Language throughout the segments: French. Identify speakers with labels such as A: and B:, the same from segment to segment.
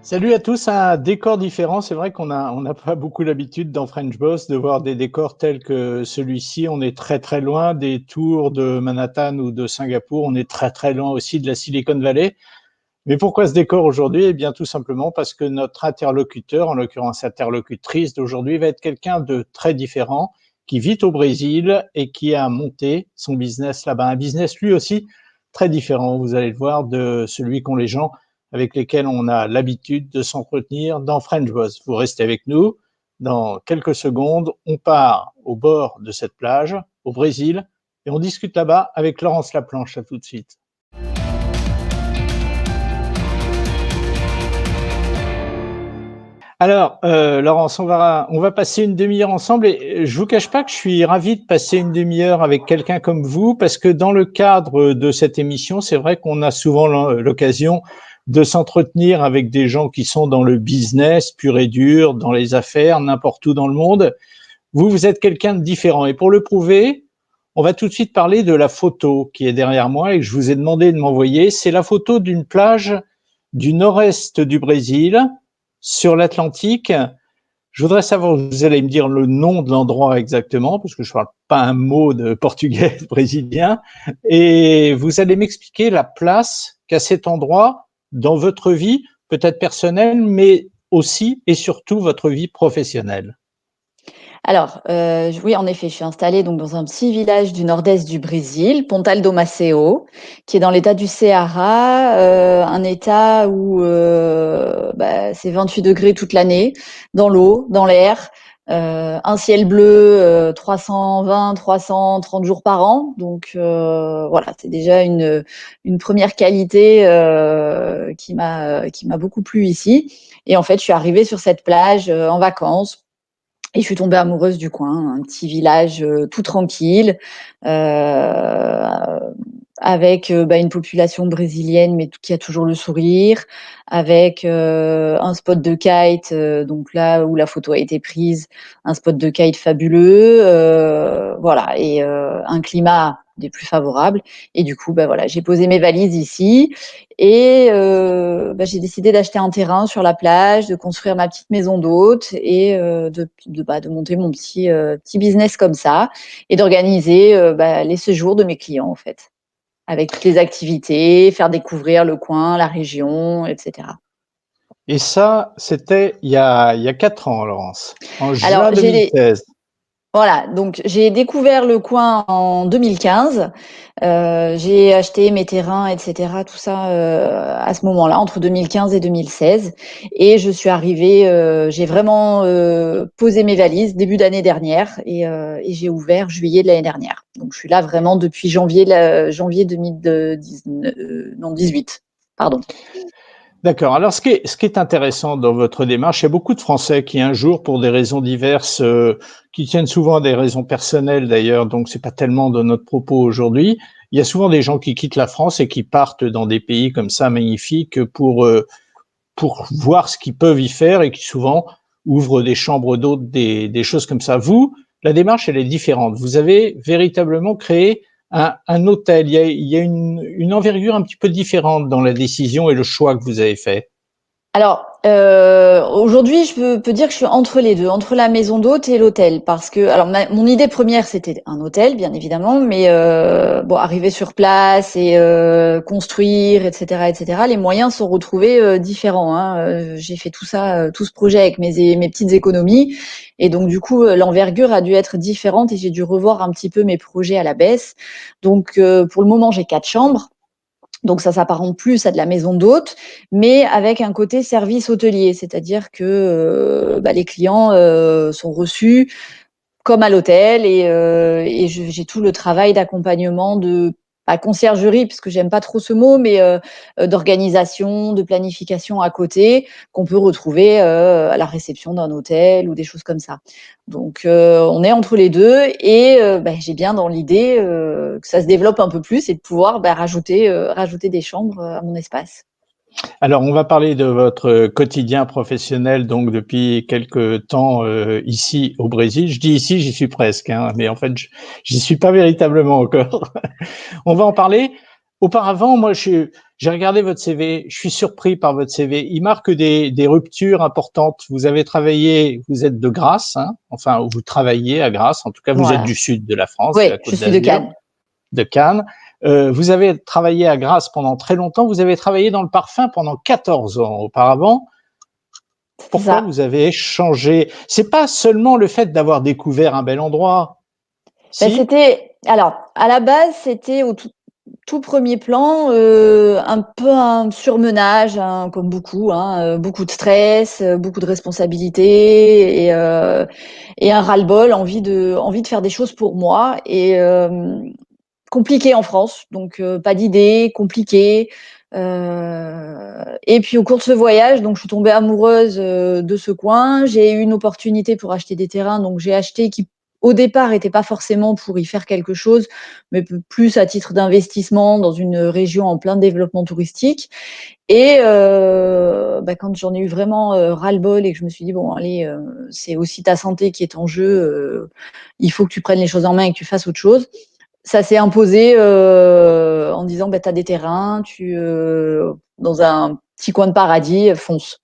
A: Salut à tous, un décor différent. C'est vrai qu'on n'a pas beaucoup l'habitude dans French Boss de voir des décors tels que celui-ci. On est très très loin des tours de Manhattan ou de Singapour. On est très très loin aussi de la Silicon Valley. Mais pourquoi ce décor aujourd'hui? Eh bien, tout simplement parce que notre interlocuteur, en l'occurrence interlocutrice d'aujourd'hui, va être quelqu'un de très différent, qui vit au Brésil et qui a monté son business là-bas. Un business lui aussi très différent, vous allez le voir, de celui qu'ont les gens avec lesquels on a l'habitude de s'entretenir dans French Boss. Vous restez avec nous. Dans quelques secondes, on part au bord de cette plage, au Brésil, et on discute là-bas avec Laurence Laplanche. À tout de suite. Alors, Laurence, on va passer une demi-heure ensemble et je vous cache pas que je suis ravi de passer une demi-heure avec quelqu'un comme vous parce que dans le cadre de cette émission, c'est vrai qu'on a souvent l'occasion de s'entretenir avec des gens qui sont dans le business pur et dur, dans les affaires, n'importe où dans le monde. Vous êtes quelqu'un de différent et pour le prouver, on va tout de suite parler de la photo qui est derrière moi et que je vous ai demandé de m'envoyer. C'est la photo d'une plage du nord-est du Brésil, sur l'Atlantique. Je voudrais savoir, vous allez me dire le nom de l'endroit exactement, parce que je ne parle pas un mot de portugais brésilien, et vous allez m'expliquer la place qu'a cet endroit dans votre vie, peut-être personnelle, mais aussi et surtout votre vie professionnelle.
B: Alors, oui, en effet, je suis installée donc dans un petit village du nord-est du Brésil, Pontal do Maceo, qui est dans l'état du Ceará, un état où c'est 28 degrés toute l'année, dans l'eau, dans l'air, un ciel bleu 320, 330 jours par an. Donc voilà, c'est déjà une première qualité qui m'a beaucoup plu ici. Et en fait, je suis arrivée sur cette plage en vacances. Et je suis tombée amoureuse du coin, un petit village tout tranquille, euh, avec une population brésilienne, mais qui a toujours le sourire, avec un spot de kite, donc là où la photo a été prise, un spot de kite fabuleux, voilà, et un climat des plus favorables. Et du coup, voilà, j'ai posé mes valises ici et j'ai décidé d'acheter un terrain sur la plage, de construire ma petite maison d'hôte et de monter mon petit business comme ça et d'organiser les séjours de mes clients en fait, avec toutes les activités, faire découvrir le coin, la région, etc.
A: Et ça, c'était il y a 4 ans, Laurence, en
B: Alors,
A: juin 2016.
B: voilà, donc j'ai découvert le coin en 2015. J'ai acheté mes terrains, etc., tout ça à ce moment-là, entre 2015 et 2016. Et je suis arrivée, j'ai vraiment posé mes valises début d'année dernière et j'ai ouvert juillet de l'année dernière. Donc je suis là vraiment depuis janvier 2019, non 18, pardon.
A: D'accord. Alors, ce qui est intéressant dans votre démarche, il y a beaucoup de Français qui, un jour, pour des raisons diverses, qui tiennent souvent à des raisons personnelles d'ailleurs, donc c'est pas tellement de notre propos aujourd'hui. Il y a souvent des gens qui quittent la France et qui partent dans des pays comme ça magnifiques pour voir ce qu'ils peuvent y faire et qui souvent ouvrent des chambres d'hôtes, des choses comme ça. Vous, la démarche, elle est différente. Vous avez véritablement créé un hôtel. Il y a une envergure un petit peu différente dans la décision et le choix que vous avez fait.
B: Alors, aujourd'hui, je peux dire que je suis entre les deux, entre la maison d'hôte et l'hôtel, parce que, alors, mon idée première, c'était un hôtel, bien évidemment, mais arriver sur place et construire, etc., les moyens sont retrouvés différents. Hein. J'ai fait tout ça, tout ce projet avec mes petites économies, et donc du coup, l'envergure a dû être différente et j'ai dû revoir un petit peu mes projets à la baisse. Donc, pour le moment, j'ai 4 chambres. Donc ça s'apparente plus à de la maison d'hôte, mais avec un côté service hôtelier, c'est-à-dire que les clients sont reçus comme à l'hôtel et j'ai tout le travail d'accompagnement de pas conciergerie, parce que j'aime pas trop ce mot, mais d'organisation, de planification à côté, qu'on peut retrouver à la réception d'un hôtel ou des choses comme ça. Donc on est entre les deux et j'ai bien dans l'idée que ça se développe un peu plus et de pouvoir rajouter des chambres à mon espace.
A: Alors, on va parler de votre quotidien professionnel, donc depuis quelques temps ici au Brésil. Je dis ici, j'y suis presque, hein, mais en fait, j'y suis pas véritablement encore. On va en parler. auparavant, moi, j'ai regardé votre CV, je suis surpris par votre CV. Il marque des ruptures importantes. Vous avez travaillé, vous êtes de Grasse, hein, enfin, vous travaillez à Grasse, en tout cas, vous êtes
B: Voilà.
A: du sud de la France, de
B: Oui,
A: la
B: je
A: Côte
B: suis de
A: d'Azur,
B: Cannes.
A: de Cannes. Vous avez travaillé à Grasse pendant très longtemps. Vous avez travaillé dans le parfum pendant 14 ans auparavant.
B: C'est
A: Pourquoi
B: ça.
A: vous avez changé? C'est pas seulement le fait d'avoir découvert un bel endroit.
B: Ben,
A: Si?
B: c'était, alors, à la base, c'était au tout premier plan, un peu un surmenage, hein, comme beaucoup, hein, beaucoup de stress, beaucoup de responsabilités et un ras-le-bol, envie de faire des choses pour moi et compliqué en France, donc pas d'idées, compliqué. Et puis au cours de ce voyage, donc je suis tombée amoureuse de ce coin. J'ai eu une opportunité pour acheter des terrains, donc j'ai acheté qui au départ n'était pas forcément pour y faire quelque chose, mais plus à titre d'investissement dans une région en plein développement touristique. Et quand j'en ai eu vraiment ras-le-bol et que je me suis dit bon allez, c'est aussi ta santé qui est en jeu, il faut que tu prennes les choses en main et que tu fasses autre chose. Ça s'est imposé en disant bah, tu as des terrains, dans un petit coin de paradis, fonce.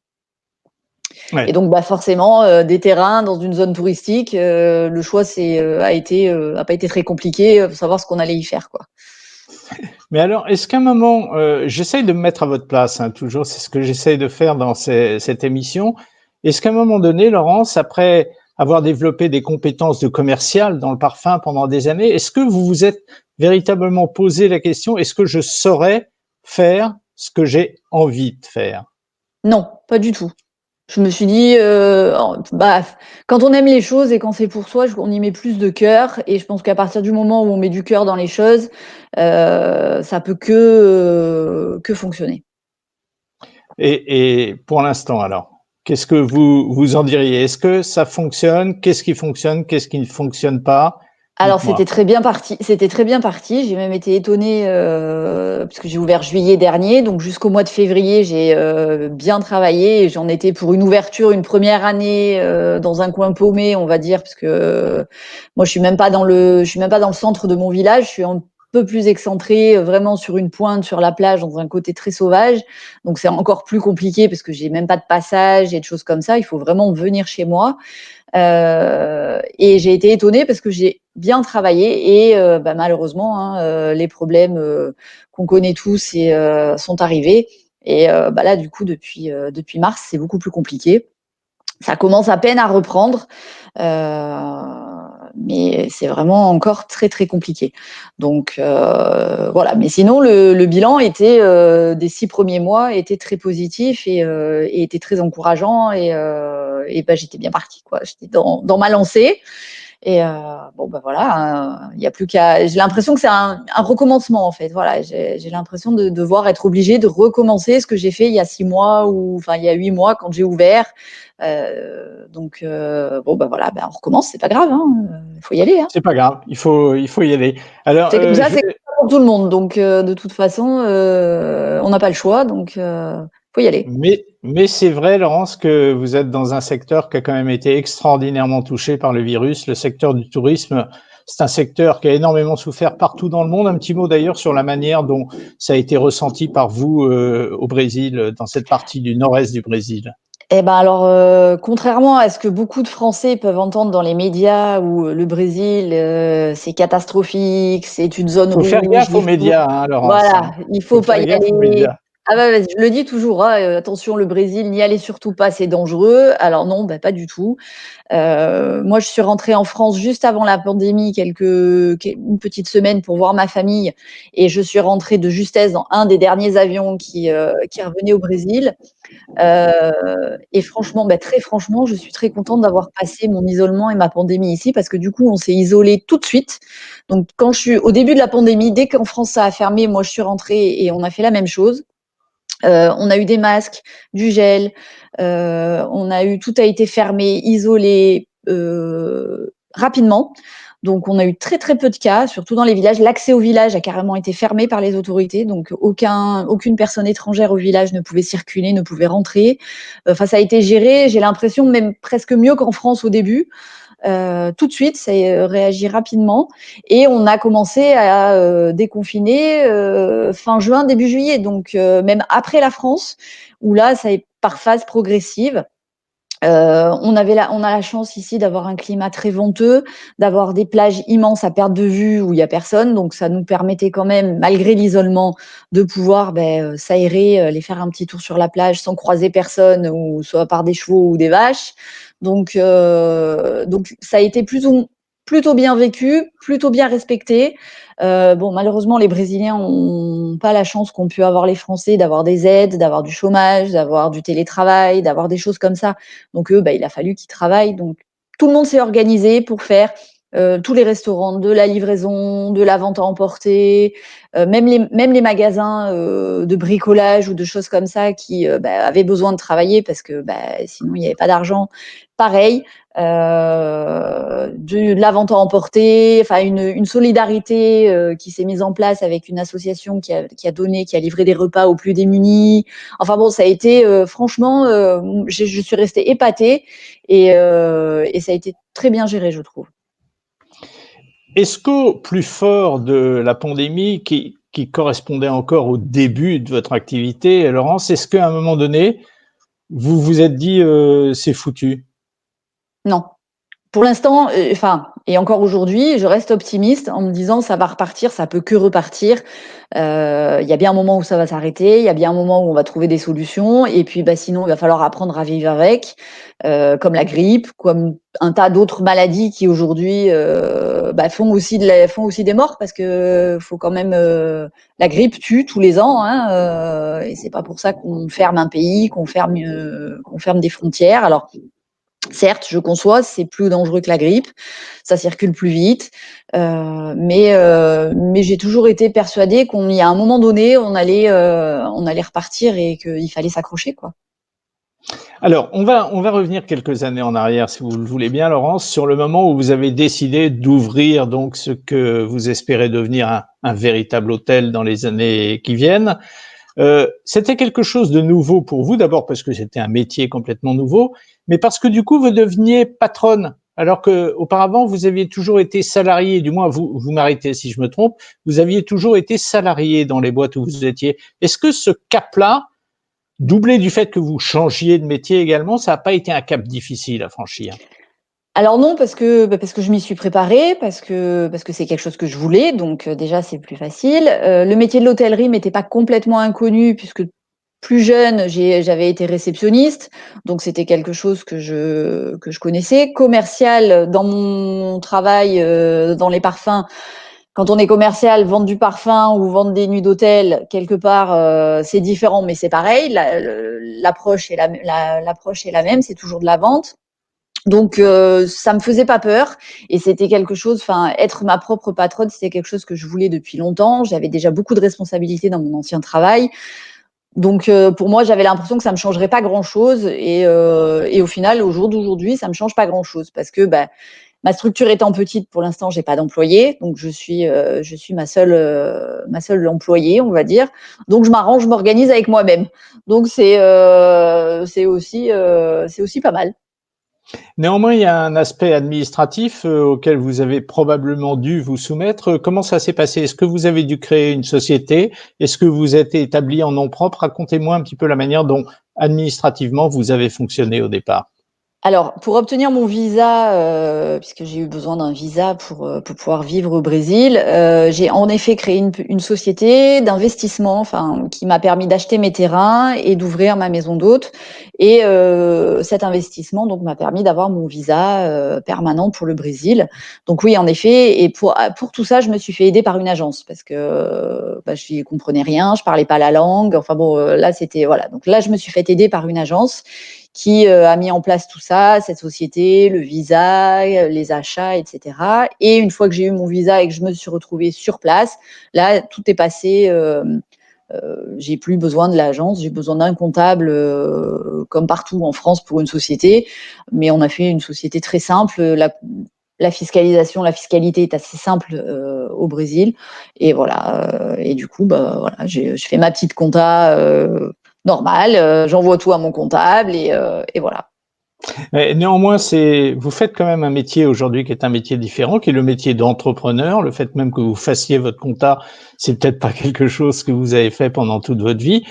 B: Et
A: Ouais.
B: donc bah, forcément, des terrains dans une zone touristique, le choix a pas été très compliqué pour savoir ce qu'on allait y faire, quoi.
A: Mais alors, est-ce qu'à un moment, j'essaye de me mettre à votre place, hein, toujours, c'est ce que j'essaye de faire dans cette émission. Est-ce qu'à un moment donné, Laurence, après avoir développé des compétences de commercial dans le parfum pendant des années, est-ce que vous vous êtes véritablement posé la question, est-ce que je saurais faire ce que j'ai envie de faire?
B: Non, pas du tout. Je me suis dit, quand on aime les choses et quand c'est pour soi, on y met plus de cœur. Et je pense qu'à partir du moment où on met du cœur dans les choses, ça peut que fonctionner.
A: Et pour l'instant, alors, qu'est-ce que vous en diriez? Est-ce que ça fonctionne? Qu'est-ce qui fonctionne? Qu'est-ce qui ne fonctionne pas?
B: Alors c'était
A: Dites-moi.
B: très bien parti. C'était très bien parti. J'ai même été étonnée parce que j'ai ouvert juillet dernier, donc jusqu'au mois de février, j'ai bien travaillé. Et j'en étais pour une ouverture, une première année dans un coin paumé, on va dire, parce que moi je suis même pas dans le centre de mon village. Je suis un peu plus excentrée, vraiment sur une pointe, sur la plage, dans un côté très sauvage. Donc c'est encore plus compliqué parce que j'ai même pas de passage et de choses comme ça. Il faut vraiment venir chez moi. Et j'ai été étonnée parce que j'ai bien travaillé et malheureusement, hein, les problèmes qu'on connaît tous sont arrivés. Et là, du coup, depuis mars, c'est beaucoup plus compliqué. Ça commence à peine à reprendre, mais c'est vraiment encore très très compliqué. Donc voilà. Mais sinon, le bilan des 6 premiers mois était très positif et était très encourageant et j'étais bien partie, quoi. J'étais dans ma lancée. Et voilà, il y a plus qu'à. J'ai l'impression que c'est un recommencement en fait. Voilà, j'ai l'impression de devoir être obligée de recommencer ce que j'ai fait il y a 6 mois ou enfin il y a 8 mois quand j'ai ouvert. Voilà, on recommence, c'est pas grave, hein. Il faut y aller, hein.
A: C'est pas grave, il faut y aller. Alors,
B: C'est comme ça,
A: je
B: c'est comme
A: vais
B: ça pour tout le monde. Donc de toute façon, on n'a pas le choix, donc faut y aller.
A: mais c'est vrai, Laurence, que vous êtes dans un secteur qui a quand même été extraordinairement touché par le virus. Le secteur du tourisme, c'est un secteur qui a énormément souffert partout dans le monde. Un petit mot d'ailleurs sur la manière dont ça a été ressenti par vous au Brésil, dans cette partie du nord-est du Brésil.
B: Eh ben alors, contrairement à ce que beaucoup de Français peuvent entendre dans les médias, où le Brésil, c'est catastrophique, c'est une zone
A: Faut faire
B: rouge,
A: gaffe aux médias, hein, Laurence,
B: voilà,
A: hein.
B: il faut
A: Faut
B: pas
A: faire
B: y
A: gaffe aux
B: aller.
A: médias.
B: Ah bah, je le dis toujours, hein, attention le Brésil, n'y allez surtout pas, c'est dangereux. Alors non, pas du tout. Moi, je suis rentrée en France juste avant la pandémie, une petite semaine pour voir ma famille, et je suis rentrée de justesse dans un des derniers avions qui revenait au Brésil. Et franchement, très franchement, je suis très contente d'avoir passé mon isolement et ma pandémie ici parce que du coup, on s'est isolé tout de suite. Donc, quand je suis au début de la pandémie, dès qu'en France ça a fermé, moi je suis rentrée et on a fait la même chose. On a eu des masques, du gel, tout a été fermé, isolé rapidement. Donc, on a eu très très peu de cas, surtout dans les villages. L'accès au village a carrément été fermé par les autorités, donc aucune personne étrangère au village ne pouvait circuler, ne pouvait rentrer. Enfin, ça a été géré. J'ai l'impression même presque mieux qu'en France au début. tout de suite, ça a réagi rapidement et on a commencé à déconfiner fin juin, début juillet, donc même après la France, où là, ça est par phase progressive. On a la chance ici d'avoir un climat très venteux, d'avoir des plages immenses à perte de vue où il y a personne, donc ça nous permettait quand même, malgré l'isolement, de pouvoir s'aérer, aller faire un petit tour sur la plage sans croiser personne, ou soit par des chevaux ou des vaches. Donc ça a été plutôt bien vécu, plutôt bien respecté. Bon, malheureusement, les Brésiliens n'ont pas la chance qu'ont pu avoir les Français d'avoir des aides, d'avoir du chômage, d'avoir du télétravail, d'avoir des choses comme ça. Donc eux, il a fallu qu'ils travaillent. Donc tout le monde s'est organisé pour faire tous les restaurants, de la livraison, de la vente à emporter, même les magasins de bricolage ou de choses comme ça qui avaient besoin de travailler parce que sinon il n'y avait pas d'argent. Pareil, de la vente à emporter, enfin une solidarité qui s'est mise en place avec une association qui a livré des repas aux plus démunis. Enfin bon, ça a été franchement, je suis restée épatée et ça a été très bien géré, je trouve.
A: Est-ce qu'au plus fort de la pandémie, qui correspondait encore au début de votre activité, Laurence, est-ce qu'à un moment donné, vous vous êtes dit c'est foutu?
B: Non. Pour l'instant, et encore aujourd'hui, je reste optimiste en me disant ça va repartir, ça peut que repartir. Il y a bien un moment où ça va s'arrêter, il y a bien un moment où on va trouver des solutions, et puis sinon il va falloir apprendre à vivre avec, comme la grippe, comme un tas d'autres maladies qui aujourd'hui font aussi des morts parce que faut quand même la grippe tue tous les ans, hein, et c'est pas pour ça qu'on ferme un pays, qu'on ferme des frontières. Alors certes, je conçois, c'est plus dangereux que la grippe, ça circule plus vite, mais j'ai toujours été persuadée qu'il y a un moment donné, on allait repartir et qu'il fallait s'accrocher, quoi.
A: Alors, on va revenir quelques années en arrière, si vous le voulez bien, Laurence, sur le moment où vous avez décidé d'ouvrir donc ce que vous espérez devenir un véritable hôtel dans les années qui viennent. C'était quelque chose de nouveau pour vous, d'abord parce que c'était un métier complètement nouveau, mais parce que du coup, vous deveniez patronne, alors que auparavant, vous aviez toujours été salarié, du moins, vous m'arrêtez si je me trompe, vous aviez toujours été salarié dans les boîtes où vous étiez. Est-ce que ce cap-là, doublé du fait que vous changiez de métier également, ça n'a pas été un cap difficile à franchir?
B: Alors non, parce que je m'y suis préparée, parce que c'est quelque chose que je voulais, donc déjà c'est plus facile. Le métier de l'hôtellerie m'était pas complètement inconnu puisque plus jeune, j'avais été réceptionniste, donc c'était quelque chose que je connaissais. Commercial, dans mon travail dans les parfums, quand on est commercial, vendre du parfum ou vendre des nuits d'hôtel, quelque part, c'est différent, mais c'est pareil. L'approche est l'approche est la même, c'est toujours de la vente. Donc ça me faisait pas peur et c'était quelque chose, être ma propre patronne, c'était quelque chose que je voulais depuis longtemps. J'avais déjà beaucoup de responsabilités dans mon ancien travail. Donc pour moi, j'avais l'impression que ça me changerait pas grand-chose et au final, au jour d'aujourd'hui, ça me change pas grand-chose parce que ma structure étant petite, pour l'instant, j'ai pas d'employé, donc je suis ma seule employée, on va dire. Donc je m'arrange, je m'organise avec moi-même. Donc c'est aussi pas mal.
A: Néanmoins, il y a un aspect administratif auquel vous avez probablement dû vous soumettre. Comment ça s'est passé? Est-ce que vous avez dû créer une société? Est-ce que vous êtes établi en nom propre? Racontez-moi un petit peu la manière dont administrativement vous avez fonctionné au départ.
B: Alors, pour obtenir mon visa, puisque j'ai eu besoin d'un visa pour pouvoir vivre au Brésil, j'ai en effet créé une société d'investissement, qui m'a permis d'acheter mes terrains et d'ouvrir ma maison d'hôte. Et cet investissement donc m'a permis d'avoir mon visa permanent pour le Brésil. Donc oui, en effet. Et pour tout ça, je me suis fait aider par une agence parce que je n'y comprenais rien, je parlais pas la langue. Enfin bon, là c'était voilà. Donc là, je me suis fait aider par une agence qui a mis en place tout ça, cette société, le visa, les achats, etc. Et une fois que j'ai eu mon visa et que je me suis retrouvée sur place, là, tout est passé. J'ai plus besoin de l'agence, j'ai besoin d'un comptable comme partout en France pour une société. Mais on a fait une société très simple. La fiscalité est assez simple au Brésil. Et voilà. Et du coup, voilà, je fais ma petite compta normale. J'envoie tout à mon comptable et voilà.
A: Mais néanmoins, vous faites quand même un métier aujourd'hui qui est un métier différent, qui est le métier d'entrepreneur. Le fait même que vous fassiez votre compta, c'est peut-être pas quelque chose que vous avez fait pendant toute votre vie.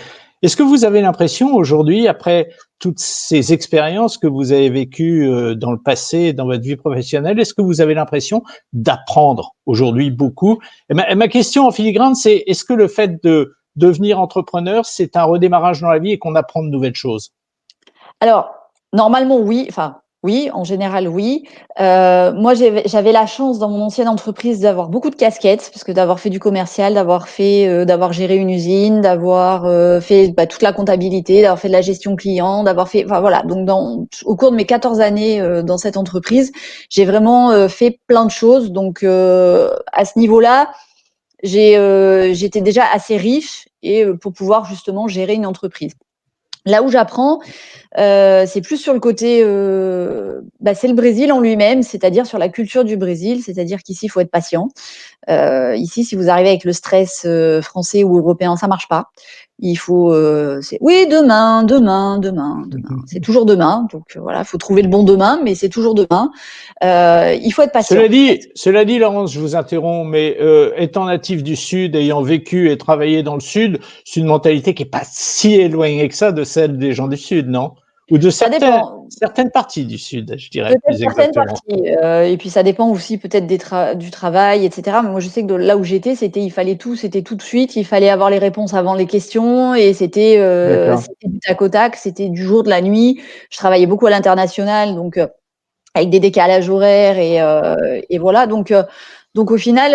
A: Est-ce que vous avez l'impression aujourd'hui, après toutes ces expériences que vous avez vécues dans le passé, dans votre vie professionnelle, est-ce que vous avez l'impression d'apprendre aujourd'hui beaucoup? Et ma question en filigrane, c'est est-ce que le fait de devenir entrepreneur, c'est un redémarrage dans la vie et qu'on apprend de nouvelles choses?
B: Alors, normalement, oui. Enfin, oui, en général, oui. Moi, j'avais la chance dans mon ancienne entreprise d'avoir beaucoup de casquettes, parce que d'avoir fait du commercial, d'avoir géré une usine, d'avoir fait toute la comptabilité, d'avoir fait de la gestion client, d'avoir fait, enfin voilà. Donc, au cours de mes 14 années dans cette entreprise, j'ai vraiment fait plein de choses. Donc, à ce niveau-là, j'étais déjà assez riche et pour pouvoir justement gérer une entreprise. Là où j'apprends, c'est plus sur le côté, c'est le Brésil en lui-même, c'est-à-dire sur la culture du Brésil, c'est-à-dire qu'ici, il faut être patient. Ici, si vous arrivez avec le stress français ou européen, ça marche pas. Il faut, c'est oui, demain, demain, demain, demain. C'est toujours demain. Donc voilà, il faut trouver le bon demain, mais c'est toujours demain. Il faut être patient.
A: Cela dit, Laurence, je vous interromps, mais étant natif du Sud, ayant vécu et travaillé dans le Sud, c'est une mentalité qui est pas si éloignée que ça de celle des gens du Sud, non? Ou de
B: Ça dépend.
A: certaines parties du Sud, je dirais
B: Peut-être
A: plus
B: certaines
A: exactement.
B: parties, et puis ça dépend aussi peut-être du travail, et cetera. Mais moi, je sais que là où j'étais, c'était tout de suite. Il fallait avoir les réponses avant les questions, et
A: D'accord.
B: c'était du tac au tac, c'était du jour, de la nuit. Je travaillais beaucoup à l'international, donc avec des décalages horaires et voilà. Donc au final,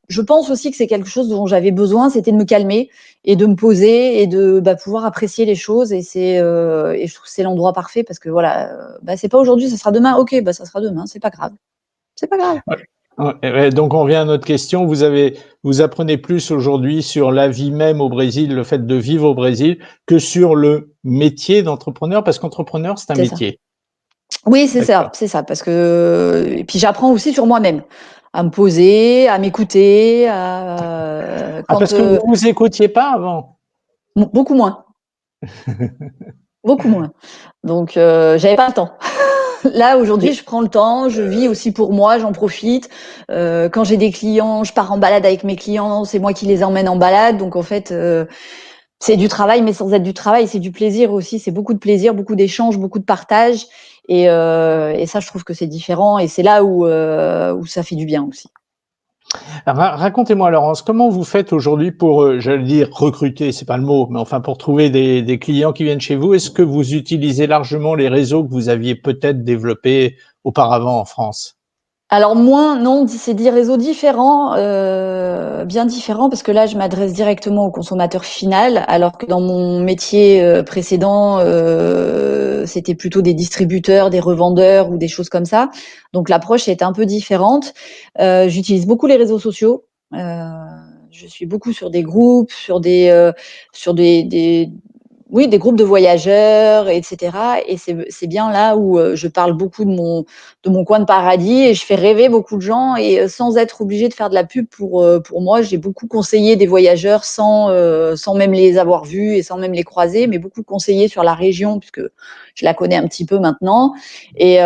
B: je pense aussi que c'est quelque chose dont j'avais besoin, c'était de me calmer et de me poser et de pouvoir apprécier les choses. Et je trouve que c'est l'endroit parfait parce que voilà, c'est pas aujourd'hui, ça sera demain. Ok, ça sera demain, c'est pas grave, c'est pas grave.
A: Ouais. Ouais, donc on revient à notre question. Vous apprenez plus aujourd'hui sur la vie même au Brésil, le fait de vivre au Brésil, que sur le métier d'entrepreneur, parce qu'entrepreneur, c'est un
B: C'est ça.
A: métier.
B: Oui,
A: D'accord.
B: c'est ça, parce que et puis j'apprends aussi sur moi-même, à me poser, à m'écouter,
A: Ah, parce que vous vous écoutiez pas avant?
B: beaucoup moins, beaucoup moins. Donc j'avais pas le temps. Là, aujourd'hui, je prends le temps, je vis aussi pour moi, j'en profite. Quand j'ai des clients, je pars en balade avec mes clients, c'est moi qui les emmène en balade. Donc, en fait, c'est du travail, mais sans être du travail, c'est du plaisir aussi. C'est beaucoup de plaisir, beaucoup d'échanges, beaucoup de partage. Et ça, je trouve que c'est différent. Et c'est là où ça fait du bien aussi.
A: Racontez-moi, Laurence, comment vous faites aujourd'hui pour, j'allais dire recruter, c'est pas le mot, mais enfin pour trouver des clients qui viennent chez vous? Est-ce que vous utilisez largement les réseaux que vous aviez peut-être développés auparavant en France?
B: Alors moins, non, c'est des réseaux différents, bien différents, parce que là, je m'adresse directement au consommateur final, alors que dans mon métier précédent, c'était plutôt des distributeurs, des revendeurs ou des choses comme ça. Donc l'approche est un peu différente. J'utilise beaucoup les réseaux sociaux. Euh, je suis beaucoup sur des groupes, sur oui, des groupes de voyageurs, etc. Et c'est bien là où je parle beaucoup de mon coin de paradis et je fais rêver beaucoup de gens et sans être obligée de faire de la pub pour moi. J'ai beaucoup conseillé des voyageurs sans même les avoir vus et sans même les croiser, mais beaucoup conseillé sur la région puisque je la connais un petit peu maintenant. Et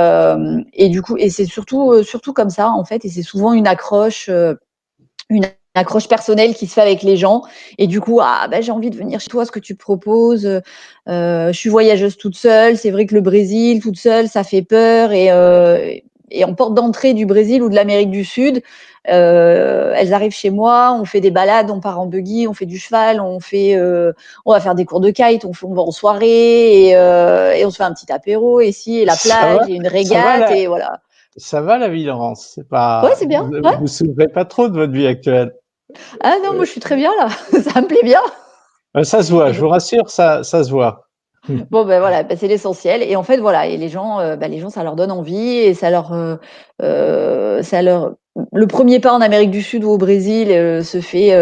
B: du coup, et c'est surtout comme ça en fait. Et c'est souvent une accroche personnelle qui se fait avec les gens et du coup j'ai envie de venir chez toi, ce que tu proposes, je suis voyageuse toute seule, c'est vrai que le Brésil toute seule ça fait peur et en porte d'entrée du Brésil ou de l'Amérique du Sud, elles arrivent chez moi, on fait des balades, on part en buggy, on fait du cheval, on va faire des cours de kite, on va en soirée et on se fait un petit apéro ici et la
A: Ça
B: plage
A: va,
B: et une
A: ça va
B: régate et voilà.
A: ça va la vie, Laurence? C'est
B: Ouais,
A: pas,
B: c'est bien,
A: vous
B: ouais.
A: vous souffrez pas trop de votre vie actuelle?
B: Ah non, moi je suis très bien là, ça me plaît bien.
A: Ça se voit,
B: Et
A: je vous rassure, ça se voit.
B: bon, voilà, c'est l'essentiel. Et en fait, voilà, et les gens, ça leur donne envie et ça leur. Le premier pas en Amérique du Sud ou au Brésil se fait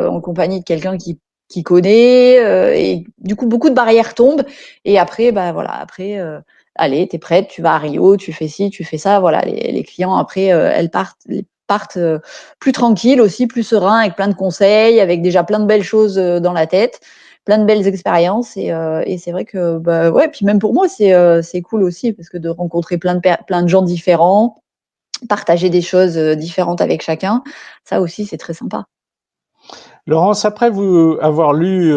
B: en compagnie de quelqu'un qui connaît et du coup beaucoup de barrières tombent. Et après, après, allez, t'es prête, tu vas à Rio, tu fais ci, tu fais ça. Voilà, les clients après, partent plus tranquilles aussi, plus sereins, avec plein de conseils, avec déjà plein de belles choses dans la tête. plein de belles expériences et c'est vrai que bah ouais, puis même pour moi c'est cool aussi parce que de rencontrer plein de gens différents, partager des choses différentes avec chacun, ça aussi c'est très sympa.
A: Laurence, après vous avoir lu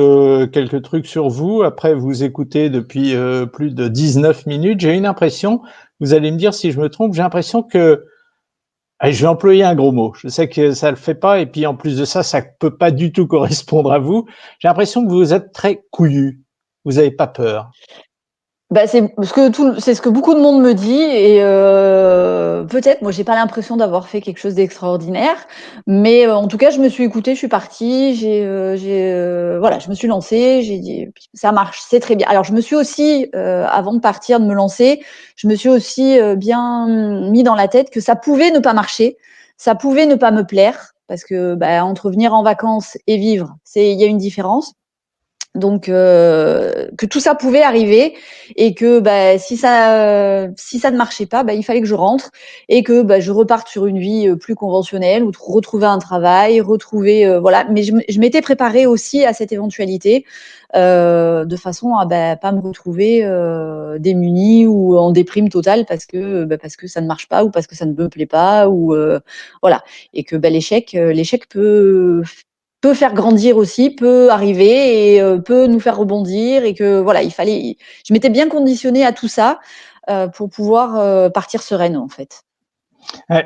A: quelques trucs sur vous, après vous écouter depuis plus de 19 minutes, j'ai une impression, vous allez me dire si je me trompe, j'ai l'impression que, allez, je vais employer un gros mot, je sais que ça le fait pas, et puis en plus de ça, ça peut pas du tout correspondre à vous, j'ai l'impression que vous êtes très couillu, vous n'avez pas peur.
B: Bah, c'est ce que beaucoup de monde me dit et peut-être moi j'ai pas l'impression d'avoir fait quelque chose d'extraordinaire, mais en tout cas je me suis écoutée, je suis partie, voilà, je me suis lancée, j'ai dit ça marche, c'est très bien. Alors je me suis aussi avant de partir de me lancer, je me suis aussi bien mis dans la tête que ça pouvait ne pas marcher, ça pouvait ne pas me plaire parce que bah, entre venir en vacances et vivre, il y a une différence. Donc que tout ça pouvait arriver et que bah, si ça ne marchait pas, bah, il fallait que je rentre et que bah, je reparte sur une vie plus conventionnelle ou retrouver un travail, retrouver voilà. Mais je m'étais préparée aussi à cette éventualité de façon à bah, pas me retrouver démunie ou en déprime totale parce que ça ne marche pas ou parce que ça ne me plaît pas ou voilà et que bah, l'échec peut faire grandir aussi, peut arriver et peut nous faire rebondir et que voilà, je m'étais bien conditionnée à tout ça pour pouvoir partir sereine en fait.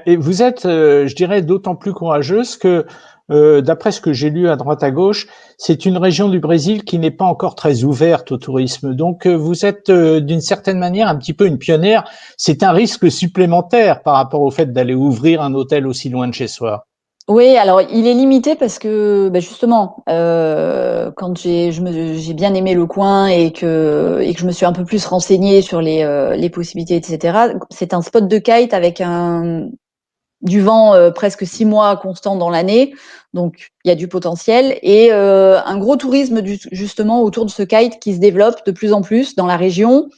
A: Et vous êtes, je dirais, d'autant plus courageuse que, d'après ce que j'ai lu à droite à gauche, c'est une région du Brésil qui n'est pas encore très ouverte au tourisme. Donc, vous êtes d'une certaine manière un petit peu une pionnière. C'est un risque supplémentaire par rapport au fait d'aller ouvrir un hôtel aussi loin de chez soi.
B: Oui, alors il est limité parce que bah, justement, quand j'ai bien aimé le coin et que je me suis un peu plus renseignée sur les possibilités, etc. C'est un spot de kite avec du vent presque 6 mois constant dans l'année, donc il y a du potentiel et un gros tourisme justement autour de ce kite qui se développe de plus en plus dans la région.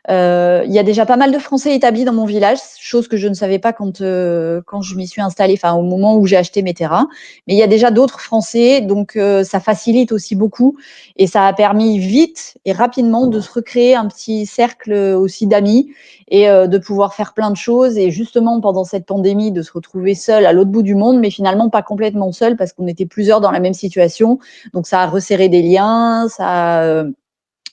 B: Il y a déjà pas mal de Français établis dans mon village, chose que je ne savais pas quand je m'y suis installée, enfin au moment où j'ai acheté mes terrains. Mais il y a déjà d'autres Français, donc ça facilite aussi beaucoup et ça a permis vite et rapidement de se recréer un petit cercle aussi d'amis et de pouvoir faire plein de choses et justement pendant cette pandémie de se retrouver seul à l'autre bout du monde, mais finalement pas complètement seul parce qu'on était plusieurs dans la même situation. Donc ça a resserré des liens,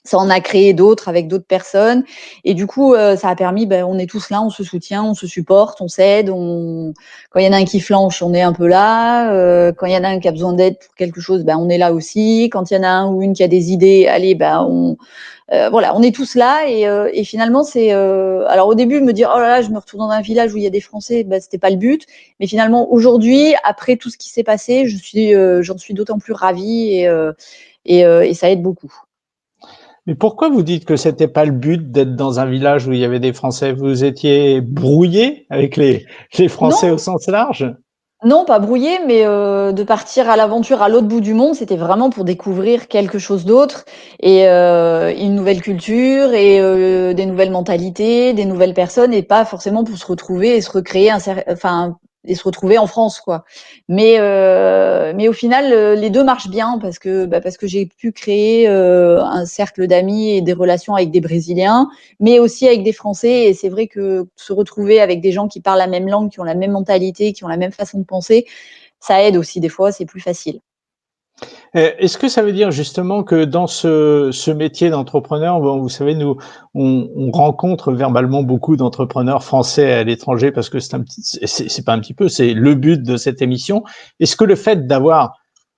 B: ça en a créé d'autres avec d'autres personnes et du coup ça a permis ben, on est tous là, on se soutient, on se supporte, on s'aide, quand il y en a un qui flanche on est un peu là, quand il y en a un qui a besoin d'aide pour quelque chose ben on est là aussi, quand il y en a un ou une qui a des idées, allez ben voilà, on est tous là et finalement c'est alors au début me dire oh là là je me retrouve dans un village où il y a des Français, ben c'était pas le but, mais finalement aujourd'hui après tout ce qui s'est passé j'en suis d'autant plus ravie et ça aide beaucoup.
A: Mais pourquoi vous dites que c'était pas le but d'être dans un village où il y avait des Français? Vous étiez brouillé avec les Français au
B: Non,
A: sens large?
B: non, pas brouillé, mais de partir à l'aventure à l'autre bout du monde, c'était vraiment pour découvrir quelque chose d'autre et une nouvelle culture et des nouvelles mentalités, des nouvelles personnes et pas forcément pour se retrouver et se recréer enfin et se retrouver en France quoi. Mais au final les deux marchent bien parce que j'ai pu créer un cercle d'amis et des relations avec des Brésiliens mais aussi avec des Français. Et c'est vrai que se retrouver avec des gens qui parlent la même langue, qui ont la même mentalité, qui ont la même façon de penser, ça aide aussi des fois, c'est plus facile.
A: Est-ce que ça veut dire justement que dans ce métier d'entrepreneur, bon, vous savez, nous, on rencontre verbalement beaucoup d'entrepreneurs français à l'étranger parce que c'est pas un petit peu, c'est le but de cette émission. Est-ce que le fait d'avoir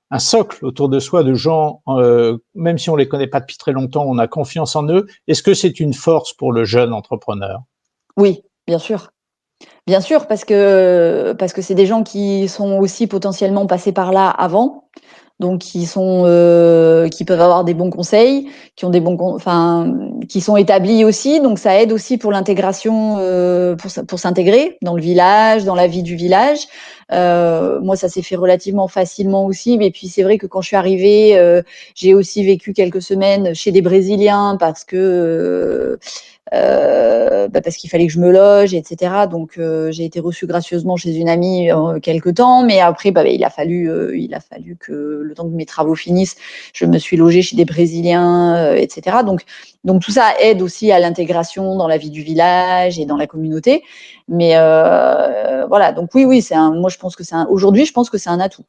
A: un socle autour de soi de gens, même si on les connaît pas depuis très longtemps, on a confiance en eux, est-ce que c'est une force pour le jeune entrepreneur?
B: Oui, bien sûr. Bien sûr, parce que c'est des gens qui sont aussi potentiellement passés par là avant, donc qui peuvent avoir des bons conseils, qui ont enfin, qui sont établis aussi, donc ça aide aussi pour l'intégration, pour s'intégrer dans le village, dans la vie du village. Moi, ça s'est fait relativement facilement aussi, mais puis c'est vrai que quand je suis arrivée, j'ai aussi vécu quelques semaines chez des Brésiliens parce que parce qu'il fallait que je me loge, etc. Donc j'ai été reçue gracieusement chez une amie quelque temps, mais après il a fallu que le temps que mes travaux finissent, je me suis logée chez des Brésiliens, etc. Donc tout ça aide aussi à l'intégration dans la vie du village et dans la communauté. Mais voilà, donc oui, moi je pense que aujourd'hui je pense que c'est un atout.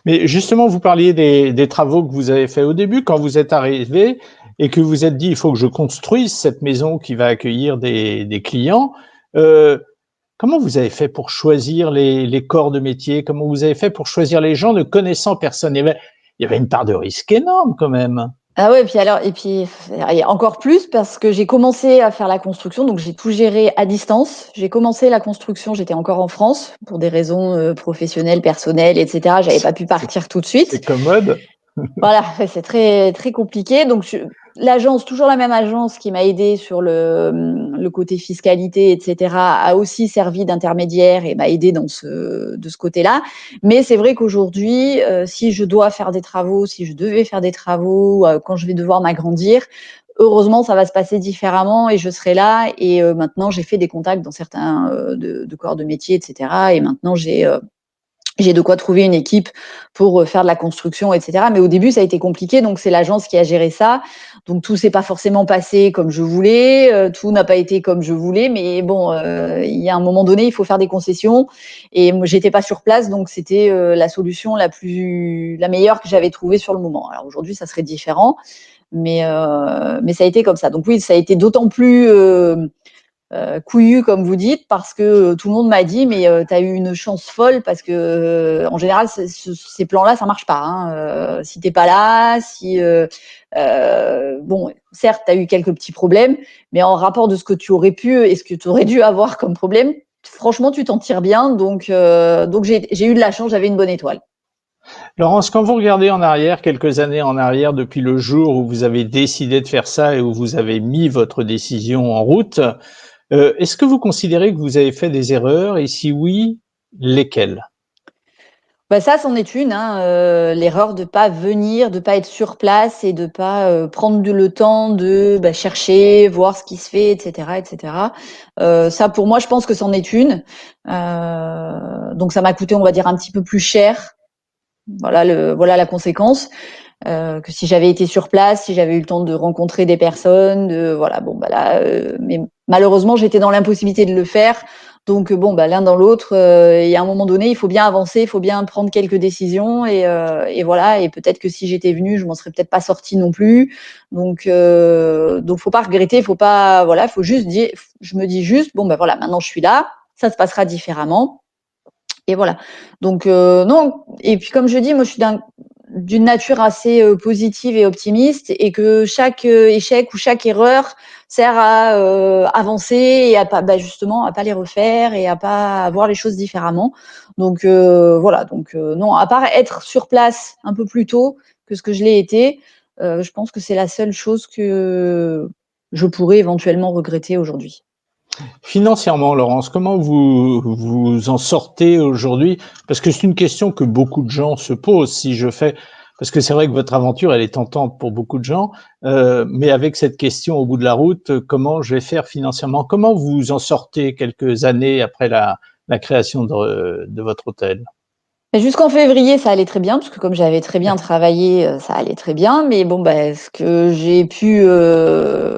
A: Mais justement, vous parliez des travaux que vous avez fait au début, quand vous êtes arrivé et que vous êtes dit, il faut que je construise cette maison qui va accueillir des clients. Euh, Comment vous avez fait pour choisir les corps de métier? Comment vous avez fait pour choisir les gens ne connaissant personne? Il y avait une part de risque énorme quand même.
B: Ah ouais, et puis et encore plus parce que j'ai commencé à faire la construction, donc j'ai tout géré à distance. J'ai commencé la construction, j'étais encore en France pour des raisons professionnelles, personnelles, etc. J'avais pas pu partir tout de suite.
A: C'est commode.
B: Voilà, c'est très très compliqué. Donc l'agence, toujours la même agence qui m'a aidé sur le côté fiscalité, etc., a aussi servi d'intermédiaire et m'a aidé de ce côté-là. Mais c'est vrai qu'aujourd'hui, si je dois faire des travaux, si je devais faire des travaux, quand je vais devoir m'agrandir, heureusement, ça va se passer différemment et je serai là. Et maintenant, j'ai fait des contacts dans certains de corps de métier, etc. Et maintenant, j'ai de quoi trouver une équipe pour faire de la construction, etc. Mais au début, ça a été compliqué, donc c'est l'agence qui a géré ça. Donc tout s'est pas forcément passé comme je voulais, tout n'a pas été comme je voulais, mais bon, il y a un moment donné, il faut faire des concessions. Et moi, j'étais pas sur place, donc c'était la solution la meilleure que j'avais trouvée sur le moment. Alors aujourd'hui, ça serait différent, mais ça a été comme ça. Donc oui, ça a été d'autant plus couillu comme vous dites parce que tout le monde m'a dit mais tu as eu une chance folle parce que en général ces plans-là ça marche pas hein. Si t'es pas là, si bon certes tu as eu quelques petits problèmes mais en rapport de ce que tu aurais pu et ce que tu aurais dû avoir comme problème, franchement tu t'en tires bien donc j'ai eu de la chance, j'avais une bonne étoile.
A: Laurence, quand vous regardez en arrière, quelques années en arrière, depuis le jour où vous avez décidé de faire ça et où vous avez mis votre décision en route, est-ce que vous considérez que vous avez fait des erreurs et si oui, lesquelles?
B: Bah ça, c'en est une, hein, l'erreur de pas venir, de pas être sur place et de pas prendre le temps de chercher, voir ce qui se fait, etc., etc. Ça, pour moi, je pense que c'en est une. Donc ça m'a coûté, on va dire, un petit peu plus cher. Voilà la conséquence. Que si j'avais été sur place, si j'avais eu le temps de rencontrer des personnes, voilà, bon bah là, mais malheureusement j'étais dans l'impossibilité de le faire. Donc bon bah l'un dans l'autre, il y a un moment donné, il faut bien avancer, il faut bien prendre quelques décisions et voilà. Et peut-être que si j'étais venue, je m'en serais peut-être pas sortie non plus. Donc faut pas regretter, faut pas voilà, faut juste dire, je me dis juste bon bah voilà, maintenant je suis là, ça se passera différemment. Et voilà. Donc non. Et puis comme je dis, moi je suis d'une nature assez positive et optimiste et que chaque échec ou chaque erreur sert à avancer et à pas justement à pas les refaire et à pas voir les choses différemment. Donc voilà. Donc non, à part être sur place un peu plus tôt que ce que je l'ai été, je pense que c'est la seule chose que je pourrais éventuellement regretter aujourd'hui.
A: Financièrement, Laurence, comment vous en sortez aujourd'hui? Parce que c'est une question que beaucoup de gens se posent. Parce que c'est vrai que votre aventure, elle est tentante pour beaucoup de gens, mais avec cette question au bout de la route, comment je vais faire financièrement? Comment vous en sortez quelques années après la création de votre hôtel?
B: Et jusqu'en février, ça allait très bien, parce que comme j'avais très bien travaillé, ça allait très bien. Mais bon, ce que j'ai pu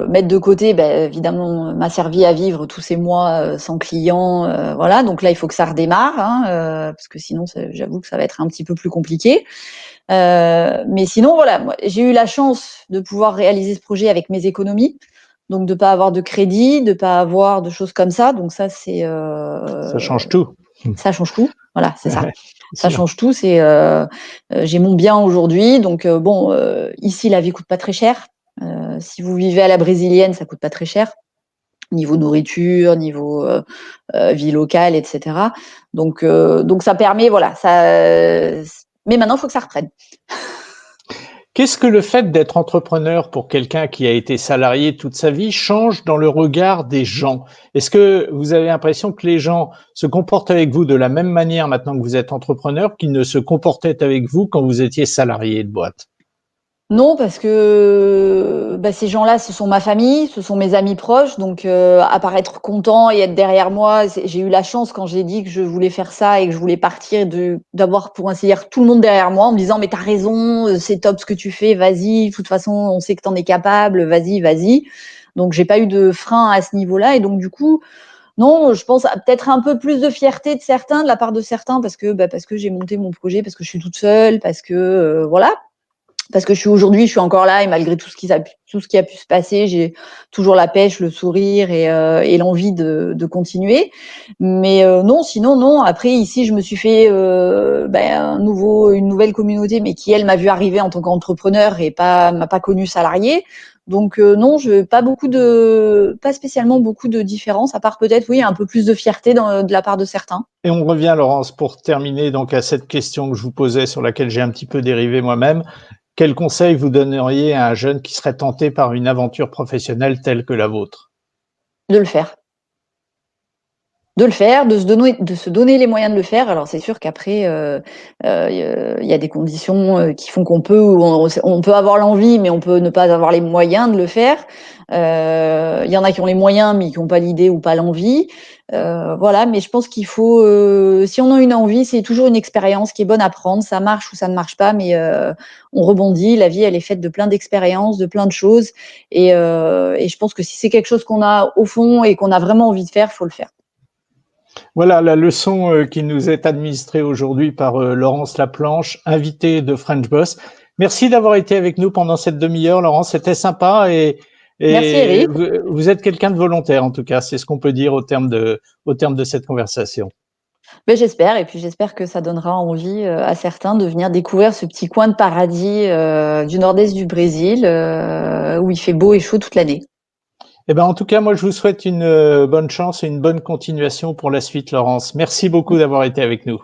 B: mettre de côté, évidemment, m'a servi à vivre tous ces mois sans clients. Voilà, donc là, il faut que ça redémarre, hein, parce que sinon, j'avoue que ça va être un petit peu plus compliqué. Mais sinon, voilà, moi, j'ai eu la chance de pouvoir réaliser ce projet avec mes économies. Donc de pas avoir de crédit, de pas avoir de choses comme ça. Donc ça,
A: Ça change tout.
B: ça change tout. Voilà, c'est ça.
A: C'est
B: Ça
A: sûr.
B: change tout. J'ai mon bien aujourd'hui, donc bon, ici la vie coûte pas très cher. Si vous vivez à la brésilienne, ça coûte pas très cher, niveau nourriture, niveau vie locale, etc. Donc ça permet, voilà, ça. Mais maintenant, il faut que ça reprenne.
A: Qu'est-ce que le fait d'être entrepreneur pour quelqu'un qui a été salarié toute sa vie change dans le regard des gens? Est-ce que vous avez l'impression que les gens se comportent avec vous de la même manière maintenant que vous êtes entrepreneur qu'ils ne se comportaient avec vous quand vous étiez salarié de boîte?
B: Non, parce que bah, ces gens-là, ce sont ma famille, ce sont mes amis proches, donc apparaître content et être derrière moi, j'ai eu la chance quand j'ai dit que je voulais faire ça et que je voulais partir d'avoir pour ainsi dire tout le monde derrière moi en me disant mais t'as raison, c'est top ce que tu fais, vas-y, de toute façon on sait que t'en es capable, vas-y, vas-y. Donc j'ai pas eu de frein à ce niveau-là et donc du coup non, je pense à peut-être un peu plus de fierté de certains, de la part de certains parce que j'ai monté mon projet, parce que je suis toute seule, parce que voilà parce que je suis encore là et malgré tout ce qui a pu se passer, j'ai toujours la pêche, le sourire et l'envie de continuer. Mais non, sinon non. Après ici, je me suis fait une nouvelle communauté, mais qui elle m'a vu arriver en tant qu'entrepreneur et m'a pas connu salarié. Donc non, pas spécialement beaucoup de différence, à part peut-être oui un peu plus de fierté de la part de certains.
A: Et on revient, Laurence, pour terminer donc à cette question que je vous posais, sur laquelle j'ai un petit peu dérivé moi-même. Quel conseil vous donneriez à un jeune qui serait tenté par une aventure professionnelle telle que la vôtre?
B: De le faire. De le faire, de se donner les moyens de le faire. Alors c'est sûr qu'après, il y a des conditions qui font on peut avoir l'envie, mais on peut ne pas avoir les moyens de le faire. Il y en a qui ont les moyens, mais qui n'ont pas l'idée ou pas l'envie. Voilà, mais je pense qu'il faut, si on a une envie, c'est toujours une expérience qui est bonne à prendre. Ça marche ou ça ne marche pas, mais on rebondit. La vie, elle est faite de plein d'expériences, de plein de choses. Et je pense que si c'est quelque chose qu'on a au fond et qu'on a vraiment envie de faire, faut le faire.
A: Voilà la leçon qui nous est administrée aujourd'hui par Laurence Laplanche, invitée de French Boss. Merci d'avoir été avec nous pendant cette demi-heure, Laurence. C'était sympa
B: Merci
A: et
B: Eric.
A: vous êtes quelqu'un de volontaire, en tout cas. C'est ce qu'on peut dire au terme de cette conversation.
B: Ben, j'espère, et puis j'espère que ça donnera envie à certains de venir découvrir ce petit coin de paradis du nord-est du Brésil où il fait beau et chaud toute l'année.
A: Eh ben, en tout cas, moi, je vous souhaite une bonne chance et une bonne continuation pour la suite, Laurence. Merci beaucoup d'avoir été avec nous.